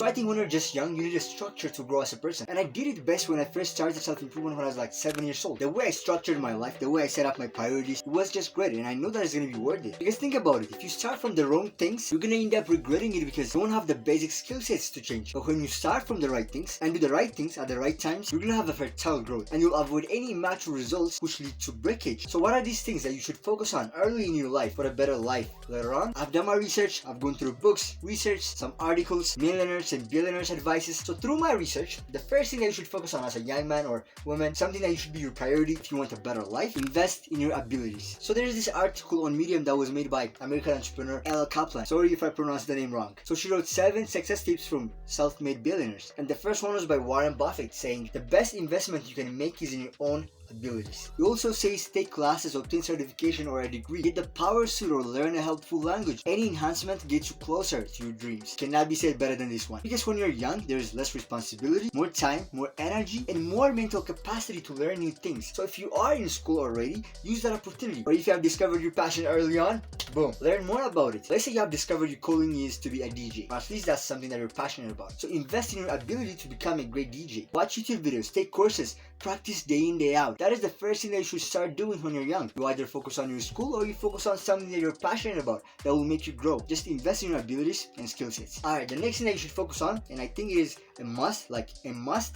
So I think when you're just young, you need a structure to grow as a person. And I did it best when I first started self-improvement when I was like 7 years old. The way I structured my life, the way I set up my priorities, it was just great, and I know that it's gonna be worth it. Because think about it, if you start from the wrong things, you're gonna end up regretting it because you don't have the basic skill sets to change. But when you start from the right things and do the right things at the right times, you're gonna have a fertile growth and you'll avoid any immature results which lead to breakage. So what are these things that you should focus on early in your life for a better life later on? I've done my research, I've gone through books, research, some articles, millionaires and billionaires advices. So through my research, the first thing that you should focus on as a young man or woman, something that you should be your priority if you want a better life, invest in your abilities. So there's this article on Medium that was made by American entrepreneur L. Kaplan. Sorry if I pronounced the name wrong. So she wrote 7 success tips from self-made billionaires. And the first one was by Warren Buffett, saying the best investment you can make is in your own abilities. He also says take classes, obtain certification or a degree, get the power suit or learn a helpful language. Any enhancement gets you closer to your dreams. Cannot be said better than this one. Because when you're young, there is less responsibility, more time, more energy, and more mental capacity to learn new things. So if you are in school already, use that opportunity. Or if you have discovered your passion early on, boom, learn more about it. Let's say you have discovered your calling is to be a DJ, or at least that's something that you're passionate about. So invest in your ability to become a great DJ. Watch YouTube videos, take courses, practice day in, day out. That is the first thing that you should start doing when you're young. You either focus on your school or you focus on something that you're passionate about that will make you grow. Just invest in your abilities and skill sets. Alright, the next thing that you should focus on, and I think it is a must,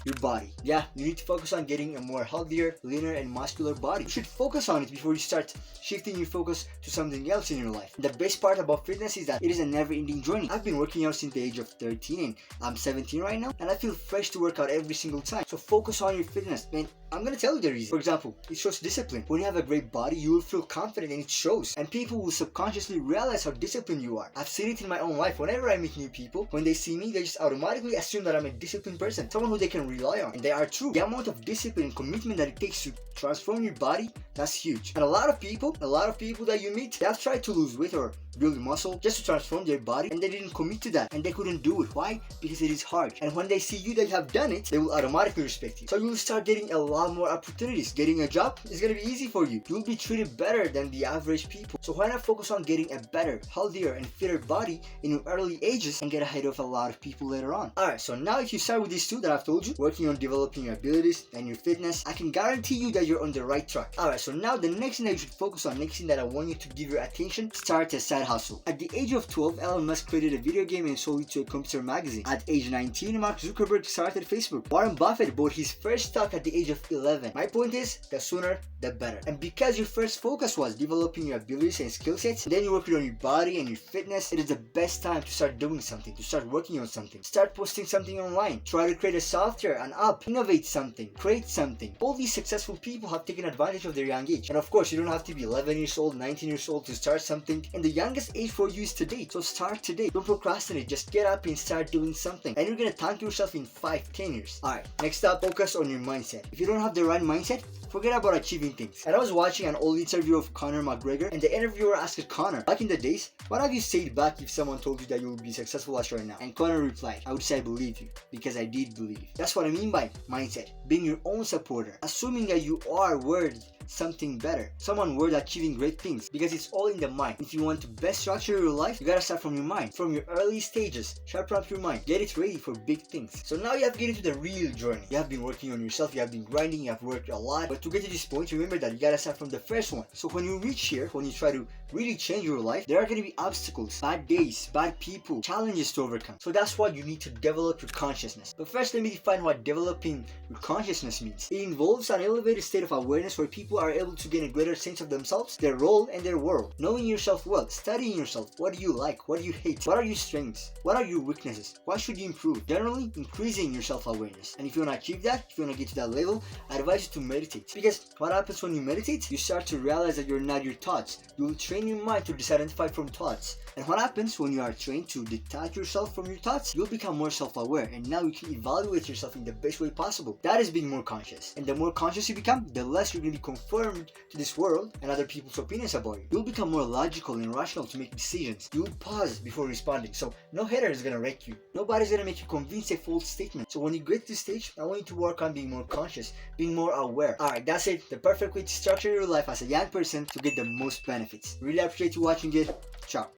your body. Yeah, you need to focus on getting a more healthier, leaner, and muscular body. You should focus on it before you start shifting your focus to something else in your life. The best part about fitness is that it is a never-ending journey. I've been working out since the age of 13 and I'm 17 right now, and I feel fresh to work out every single time. So focus on your fitness, man. I'm gonna tell you the reason. For example, it shows discipline. When you have a great body, you will feel confident and it shows. And people will subconsciously realize how disciplined you are. I've seen it in my own life. Whenever I meet new people, when they see me, they just automatically assume that I'm a disciplined person. Someone who they can rely on. And they are true. The amount of discipline and commitment that it takes to transform your body, that's huge. And a lot of people that you meet, they have tried to lose weight or build muscle just to transform their body, and they didn't commit to that and they couldn't do it. Why? Because it is hard. And when they see you that you have done it, they will automatically respect you. So you will start getting a lot more opportunities. Getting a job is gonna be easy for you. You'll be treated better than the average people. So why not focus on getting a better, healthier, and fitter body in your early ages and get ahead of a lot of people later on? Alright, so now if you start with these two that I've told you, working on developing your abilities and your fitness, I can guarantee you that you're on the right track. Alright, so now the next thing that you should focus on, next thing that I want you to give your attention, start a side hustle. At the age of 12, Elon Musk created a video game and sold it to a computer magazine. At age 19, Mark Zuckerberg started Facebook. Warren Buffett bought his first stock at the age of 11. My point is, the sooner, the better. And because your first focus was developing your abilities and skill sets, then you're working on your body and your fitness, it is the best time to start doing something, to start working on something. Start posting something online. Try to create a software, an app, innovate something, create something. All these successful people have taken advantage of their young age. And of course, you don't have to be 11 years old, 19 years old to start something. And the youngest age for you is today. So start today. Don't procrastinate. Just get up and start doing something. And you're gonna thank yourself in 5-10 years. Alright, next up, focus on your mindset. If you don't have the right mindset, forget about achieving things. And I was watching an old interview of Conor McGregor, and the interviewer asked Conor, back in the days, what have you said back if someone told you that you will be successful as right now? And Conor replied, I would say I believe you, because I did believe. That's what I mean by mindset. Being your own supporter. Assuming that you are worth something better, someone worth achieving great things, because it's all in the mind. If you want to best structure your life, you gotta start from your mind, from your early stages. Sharpen up your mind, get it ready for big things. So now you have to get into the real journey. You have been working on yourself, you have been grinding, you have worked a lot, but to get to this point, remember that you gotta start from the first one. So when you reach here, when you try to really change your life, there are gonna be obstacles, bad days, bad people, challenges to overcome. So that's why you need to develop your consciousness. But first, let me define what developing your consciousness means. It involves an elevated state of awareness where people are able to gain a greater sense of themselves, their role, and their world. Knowing yourself well, studying yourself. What do you like? What do you hate? What are your strengths? What are your weaknesses? What should you improve? Generally, increasing your self-awareness. And if you want to achieve that, if you want to get to that level, I advise you to meditate. Because what happens when you meditate? You start to realize that you're not your thoughts. You will train your mind to disidentify from thoughts. And what happens when you are trained to detach yourself from your thoughts? You'll become more self-aware, and now you can evaluate yourself in the best way possible. That is being more conscious. And the more conscious you become, the less you're going to be conformed to this world and other people's opinions about you. You'll become more logical and rational to make decisions. You'll pause before responding. So no hater is going to wreck you. Nobody's going to make you convince a false statement. So when you get to this stage, I want you to work on being more conscious, being more aware. Alright, that's it. The perfect way to structure your life as a young person to get the most benefits. Really appreciate you watching it. Ciao.